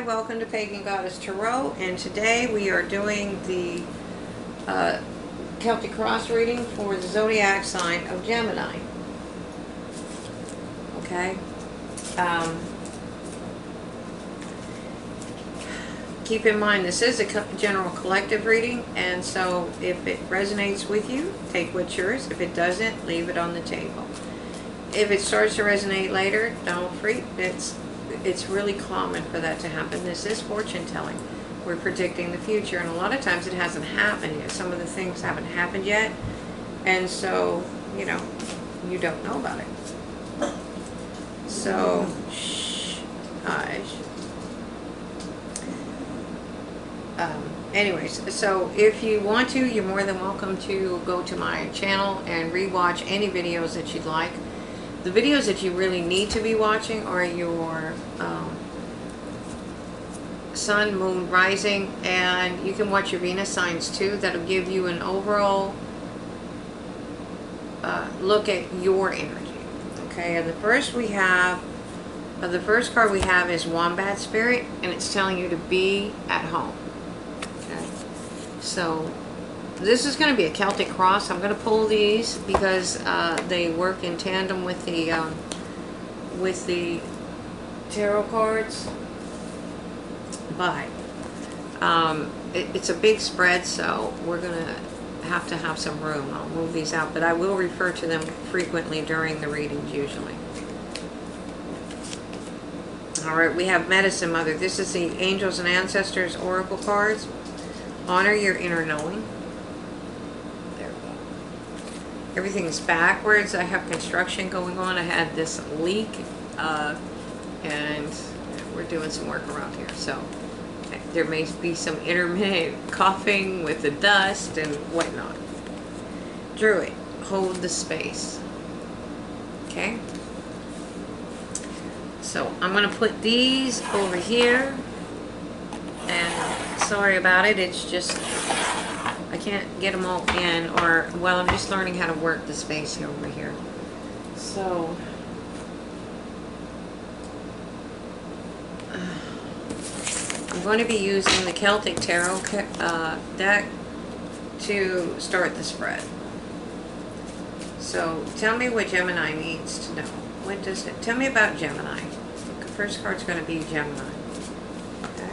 welcome to Pagan Goddess Tarot, and today we are doing the Celtic cross reading for the zodiac sign of Gemini. Okay? Keep in mind this is a general collective reading, and so if it resonates with you, take what's yours. If it doesn't, leave it on the table. If it starts to resonate later, don't freak. It's really common for that to happen. This is fortune telling. We're predicting the future, and a lot of times it hasn't happened yet. Some of the things haven't happened yet, and so, you know, you don't know about it. So, shh, hush. Anyways, so if you want to, you're more than welcome to go to my channel and rewatch any videos that you'd like. The videos that you really need to be watching are your sun, moon, rising, and you can watch your Venus signs too. That'll give you an overall look at your energy. Okay, and the first card we have is Wombat Spirit, and it's telling you to be at home. Okay, so this is going to be a Celtic cross. I'm going to pull these because they work in tandem with the tarot cards. But it's a big spread, so we're going to have some room. I'll move these out, but I will refer to them frequently during the readings usually. Alright, we have Medicine Mother. This is the Angels and Ancestors Oracle cards. Honor your inner knowing. There we go. Everything is backwards. I have construction going on. I had this leak, and we're doing some work around here. So there may be some intermittent coughing with the dust and whatnot. Druid, hold the space. Okay. So I'm going to put these over here, and sorry about it, it's just I can't get them all in, or well, I'm just learning how to work the space over here. So I'm going to be using the Celtic Tarot deck to start the spread. So tell me what Gemini needs to know. What does it tell me about Gemini? The first card's going to be Gemini. Okay.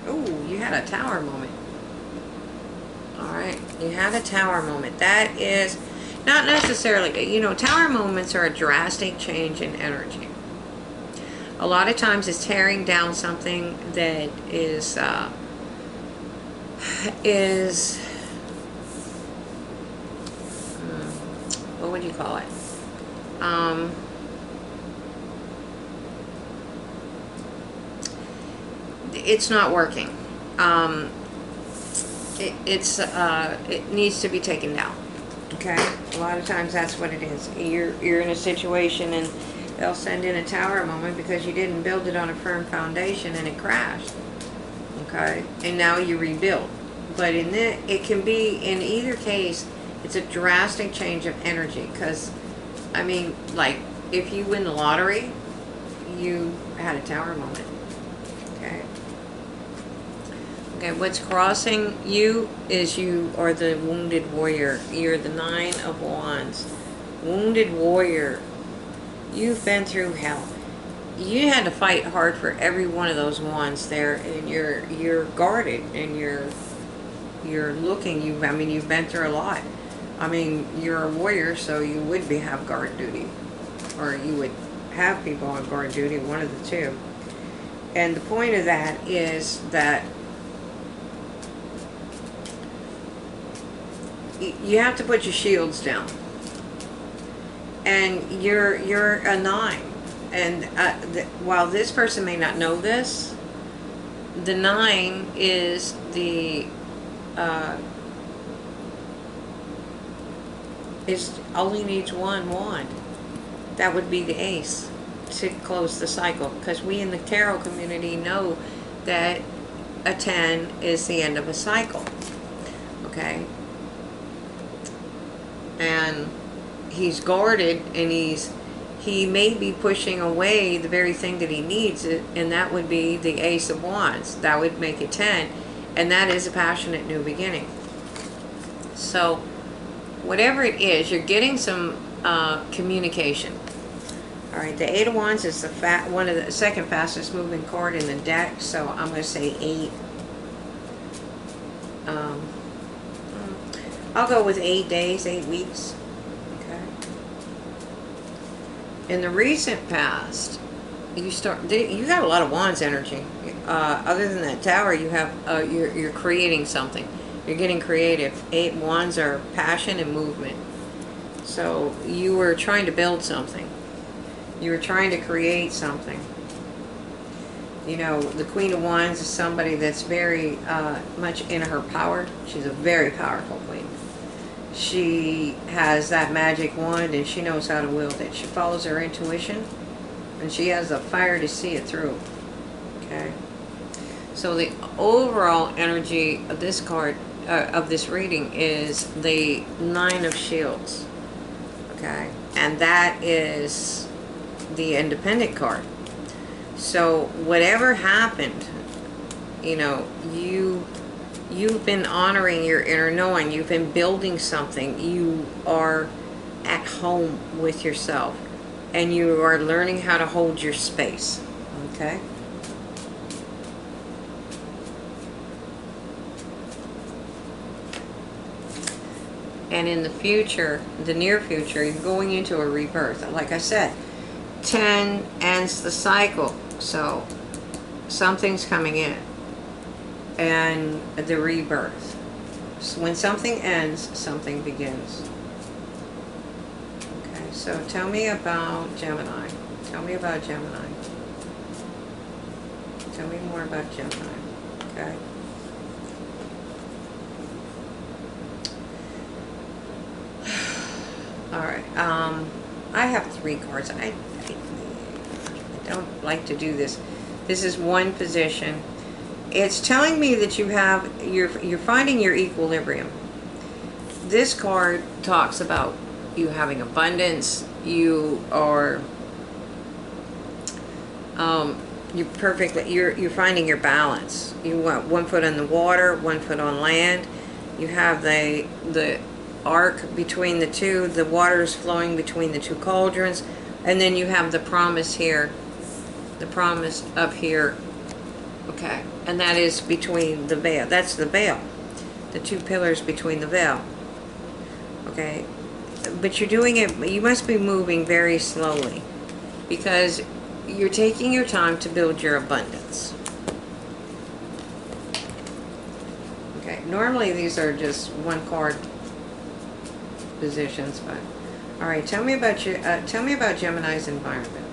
Oh, you had a tower moment. Alright, you had a tower moment. That is not necessarily, you know, tower moments are a drastic change in energy. A lot of times it's tearing down something that is what would you call it? It's not working. It needs to be taken down. Okay, a lot of times that's what it is. You're in a situation and they'll send in a tower moment because you didn't build it on a firm foundation and it crashed. Okay, and now you rebuild. But it can be, in either case, it's a drastic change of energy. Because, I mean, like, if you win the lottery, you had a tower moment. Okay. Okay, what's crossing you is you are the wounded warrior. You're the Nine of Wands. Wounded warrior. You've been through hell. You had to fight hard for every one of those wands there, and you're guarded, and you're looking. I mean, you've been through a lot. I mean, you're a warrior, so you would have guard duty, or you would have people on guard duty, one of the two. And the point of that is that you have to put your shields down. And you're a 9. And while this person may not know this, the 9 is the only needs one wand. That would be the ace to close the cycle. Because we in the tarot community know that a 10 is the end of a cycle. Okay? And he's guarded, and he may be pushing away the very thing that he needs, and that would be the Ace of Wands. That would make it 10, and that is a passionate new beginning. So whatever it is, you're getting some communication. All right, the Eight of Wands is the one of the second fastest moving card in the deck, so I'm going to say 8. I'll go with 8 days, 8 weeks. Okay. In the recent past, you got a lot of Wands energy. Other than that Tower, you have you're creating something. You're getting creative. 8 Wands are passion and movement. So you were trying to build something. You were trying to create something. You know, the Queen of Wands is somebody that's very much in her power. She's a very powerful queen. She has that magic wand and she knows how to wield it. She follows her intuition and she has the fire to see it through. Okay. So the overall energy of this card, of this reading, is the Nine of Shields. Okay. And that is the Independent card. So whatever happened, you know, you've been honoring your inner knowing. You've been building something. You are at home with yourself, and you are learning how to hold your space. Okay. And in the future, the near future, you're going into a rebirth. Like I said, 10 ends the cycle. So something's coming in. And the rebirth. So when something ends, something begins. Okay, so tell me about Gemini. Tell me about Gemini. Tell me more about Gemini. Okay. Alright, I have 3 cards. I don't like to do this. This is one position. It's telling me that you're finding your equilibrium. This card talks about you having abundance. You are you're finding your balance. You want 1 foot on the water, 1 foot on land. You have the arc between the two. The water is flowing between the 2 cauldrons, and then you have the promise here. The promise up here. Okay, and that is between the veil. That's the veil. The 2 pillars between the veil. Okay, but you're doing it, you must be moving very slowly because you're taking your time to build your abundance. Okay, normally these are just 1 card positions, but all right, tell me about Gemini's environment.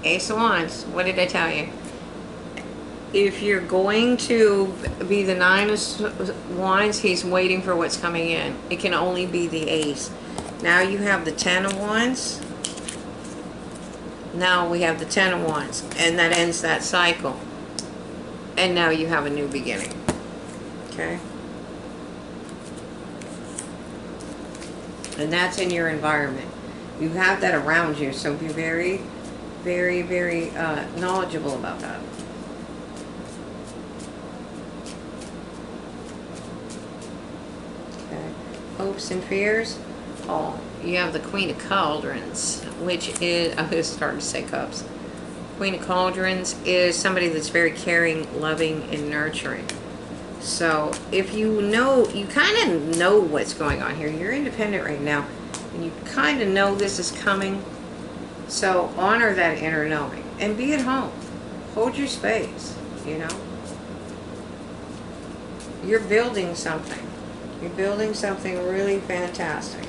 Ace of Wands. What did I tell you? If you're going to be the 9 of Wands, he's waiting for what's coming in. It can only be the Ace. Now you have the 10 of Wands. Now we have the 10 of Wands. And that ends that cycle. And now you have a new beginning. Okay? And that's in your environment. You have that around you, so be very, very, very knowledgeable about that. Okay. Hopes and fears. Oh, you have the Queen of Cauldrons, which is, I was starting to say cups. Queen of Cauldrons is somebody that's very caring, loving, and nurturing. So if you know, you kind of know what's going on here. You're independent right now, and you kind of know this is coming. So honor that inner knowing and be at home. Hold your space, you know. You're building something. You're building something really fantastic.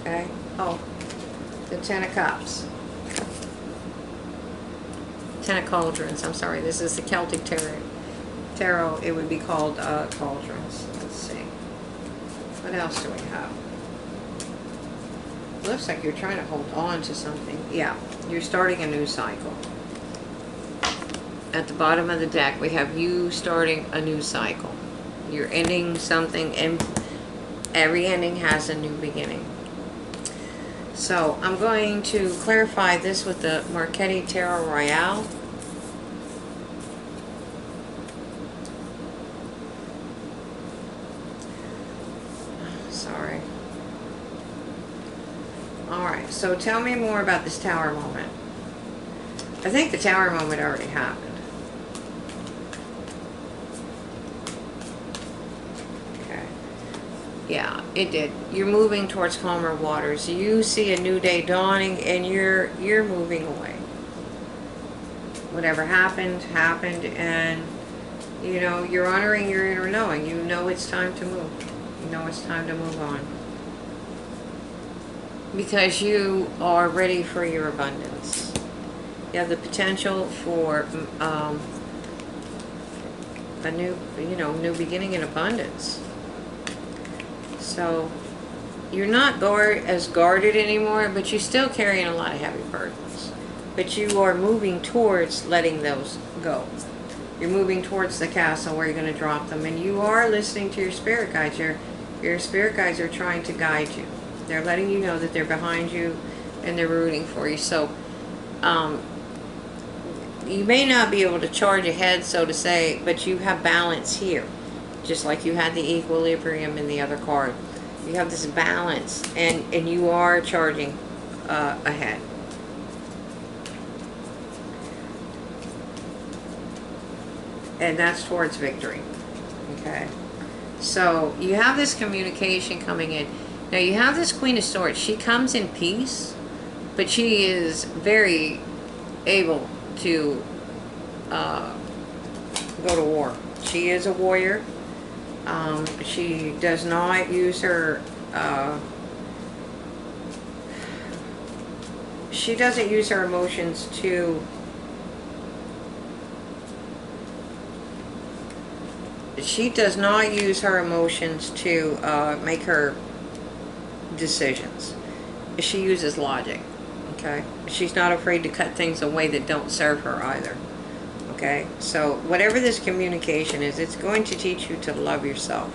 Okay? Oh, the 10 of Cups. 10 of Cauldrons. I'm sorry, this is the Celtic Tarot. It would be called Cauldrons. Let's see. What else do we have? Looks like you're trying to hold on to something. Yeah, you're starting a new cycle. at the bottom of the deck, we have you starting a new cycle. You're ending something, and every ending has a new beginning. So I'm going to clarify this with the Marchetti Tarot Royale. Sorry. Alright, so tell me more about this Tower moment. I think the Tower moment already happened. Okay. Yeah, it did. You're moving towards calmer waters. You see a new day dawning, and you're moving away. Whatever happened, happened, and you know, you're honoring your inner knowing. You know it's time to move. You know it's time to move on. Because you are ready for your abundance. You have the potential for a new, new beginning in abundance. So you're not as guarded anymore, but you're still carrying a lot of heavy burdens. But you are moving towards letting those go. You're moving towards the castle where you're going to drop them, and you are listening to your spirit guides. Your spirit guides are trying to guide you. They're letting you know that they're behind you and they're rooting for you. So you may not be able to charge ahead, so to say, but you have balance here. Just like you had the equilibrium in the other card. You have this balance, and you are charging ahead. And that's towards victory. Okay. So you have this communication coming in. Now you have this Queen of Swords. She comes in peace, but she is very able to go to war. She is a warrior. She does not use her, she doesn't use her emotions to, make her decisions. She uses logic. Okay? She's not afraid to cut things away that don't serve her either. Okay? So whatever this communication is, it's going to teach you to love yourself.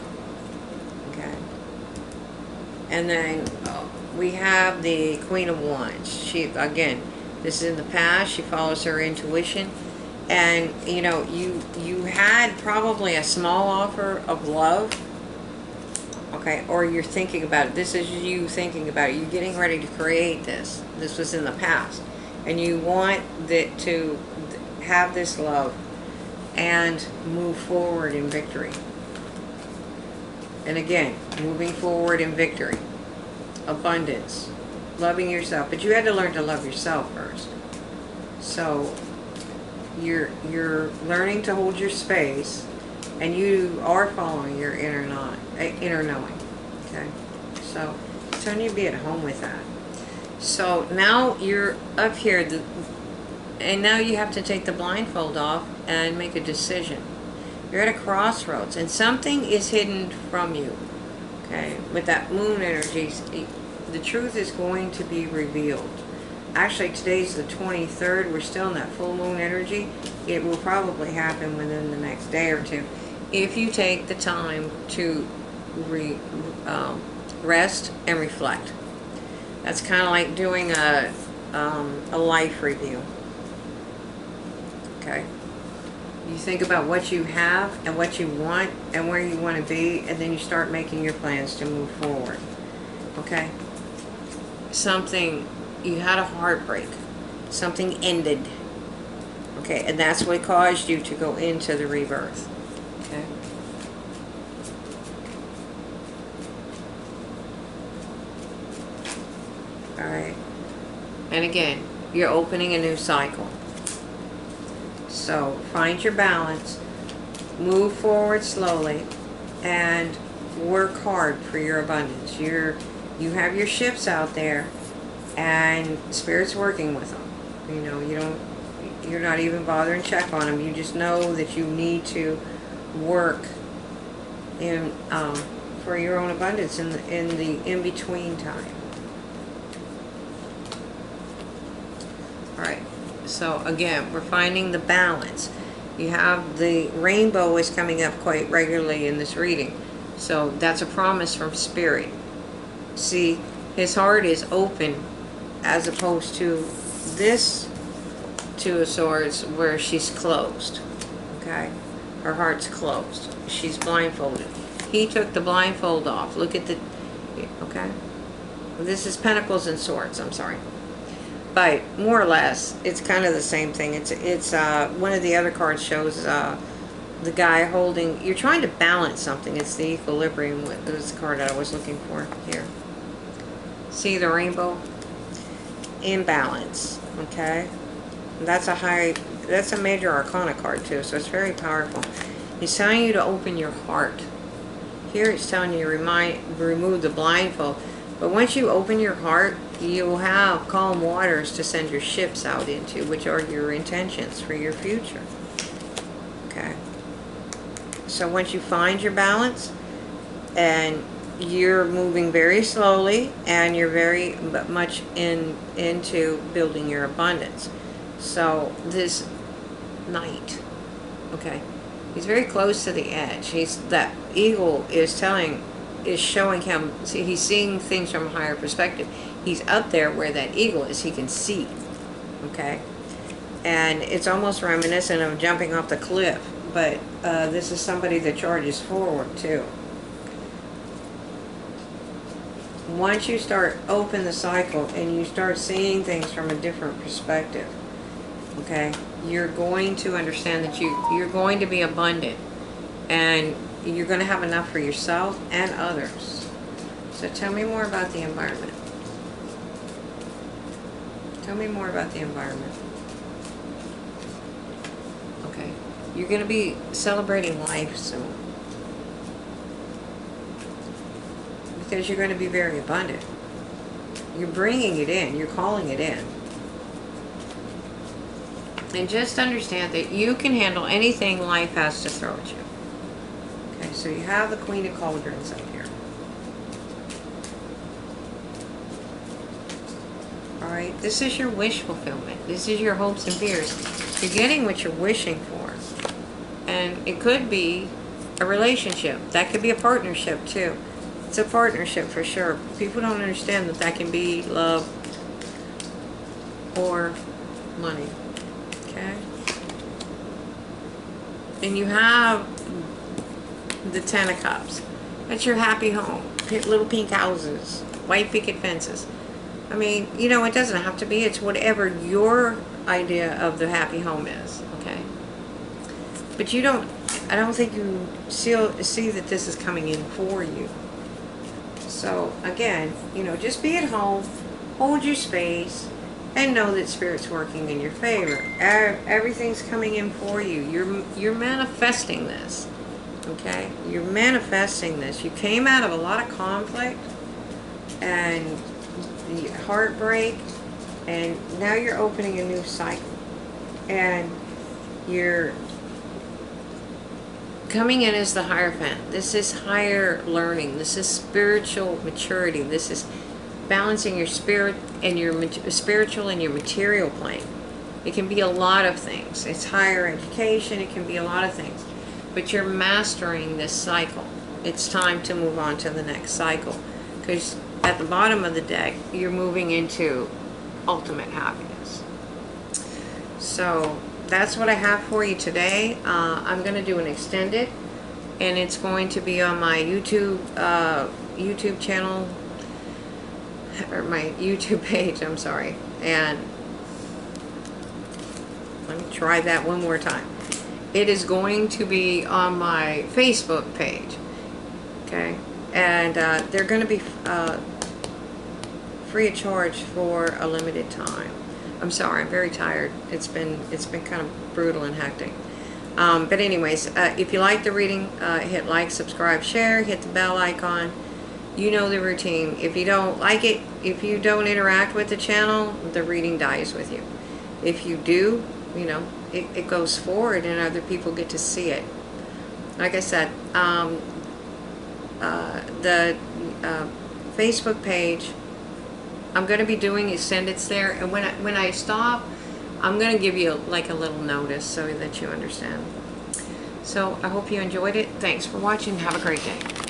Okay? And then we have the Queen of Wands. She, again, this is in the past. She follows her intuition. And, you had probably a small offer of love. Okay, or you're thinking about it. This is you thinking about it. You're getting ready to create this. This was in the past. And you want to have this love and move forward in victory. And again, moving forward in victory. Abundance. Loving yourself. But you had to learn to love yourself first. So you're learning to hold your space, and you are following your inner knowing. Okay, so it's time to be at home with that. So now you're up here, and now you have to take the blindfold off and make a decision. You're at a crossroads, and something is hidden from you. Okay, with that moon energy, the truth is going to be revealed. Actually, today's the 23rd. We're still in that full moon energy. It will probably happen within the next day or two if you take the time to rest and reflect. That's kind of like doing a life review. Okay? You think about what you have and what you want and where you want to be, and then you start making your plans to move forward. Okay? You had a heartbreak. Something ended. Okay, and that's what caused you to go into the rebirth. Okay? Alright. And again, you're opening a new cycle. So, find your balance. Move forward slowly. And work hard for your abundance. You have your ships out there. And Spirit's working with them. You're not even bothering to check on them. You just know that you need to work in for your own abundance in the in-between time. Alright, so again, we're finding the balance. You have the rainbow is coming up quite regularly in this reading. So that's a promise from Spirit. See, his heart is open as opposed to this Two of Swords where she's closed. Okay? Her heart's closed. She's blindfolded. He took the blindfold off. Look at the... Okay? This is Pentacles and Swords. I'm sorry. But more or less, it's kind of the same thing. It's one of the other cards shows the guy holding... You're trying to balance something. It's the equilibrium. This card that I was looking for here. See the rainbow? Imbalance. Okay? That's a major arcana card too, so it's very powerful. He's telling you to open your heart. Here it's telling you to remove the blindfold. But once you open your heart, you'll have calm waters to send your ships out into, which are your intentions for your future. Okay. So once you find your balance, and you're moving very slowly, and you're very much into building your abundance. So this Knight, okay, he's very close to the edge. That eagle is showing him, see, he's seeing things from a higher perspective. He's up there where that eagle is. He can see, okay, and it's almost reminiscent of jumping off the cliff. But this is somebody that charges forward too. Once you start open the cycle and you start seeing things from a different perspective, okay, you're going to understand that you're going to be abundant, and you're going to have enough for yourself and others. So tell me more about the environment. Tell me more about the environment. Okay, you're going to be celebrating life soon, because you're going to be very abundant. You're bringing it in. You're calling it in. And just understand that you can handle anything life has to throw at you. Okay, so you have the Queen of Cauldrons up here. Alright, this is your wish fulfillment. This is your hopes and fears. You're getting what you're wishing for. And it could be a relationship. That could be a partnership too. It's a partnership for sure. People don't understand that that can be love or money. Okay? And you have the Ten of Cups. That's your happy home. Little pink houses. White picket fences. I mean, you know, it doesn't have to be. It's whatever your idea of the happy home is. Okay? But you don't... I don't think you see that this is coming in for you. So, again, you know, just be at home. Hold your space. And know that Spirit's working in your favor. Everything's coming in for you. You're manifesting this. Okay? You're manifesting this. You came out of a lot of conflict and heartbreak, and now you're opening a new cycle. And you're coming in as the Hierophant. This is higher learning. This is spiritual maturity. This is balancing your spirit and your spiritual and your material plane. It can be a lot of things. It's higher education. It can be a lot of things. But you're mastering this cycle. It's time to move on to the next cycle. Because at the bottom of the deck, you're moving into ultimate happiness. So that's what I have for you today. I'm going to do an extended, and it's going to be on my YouTube channel, or my YouTube page, I'm sorry. And let me try that one more time. It is going to be on my Facebook page. Okay? And they're going to be free of charge for a limited time. I'm sorry, I'm very tired. It's been kind of brutal and hectic. But anyways, if you like the reading, hit like, subscribe, share, hit the bell icon. You know the routine. If you don't like it, if you don't interact with the channel, the reading dies with you. If you do, you know, it goes forward and other people get to see it. Like I said, the Facebook page, I'm going to be doing extendeds there, and when I stop, I'm going to give you like a little notice so that you understand. So I hope you enjoyed it. Thanks for watching. Have a great day.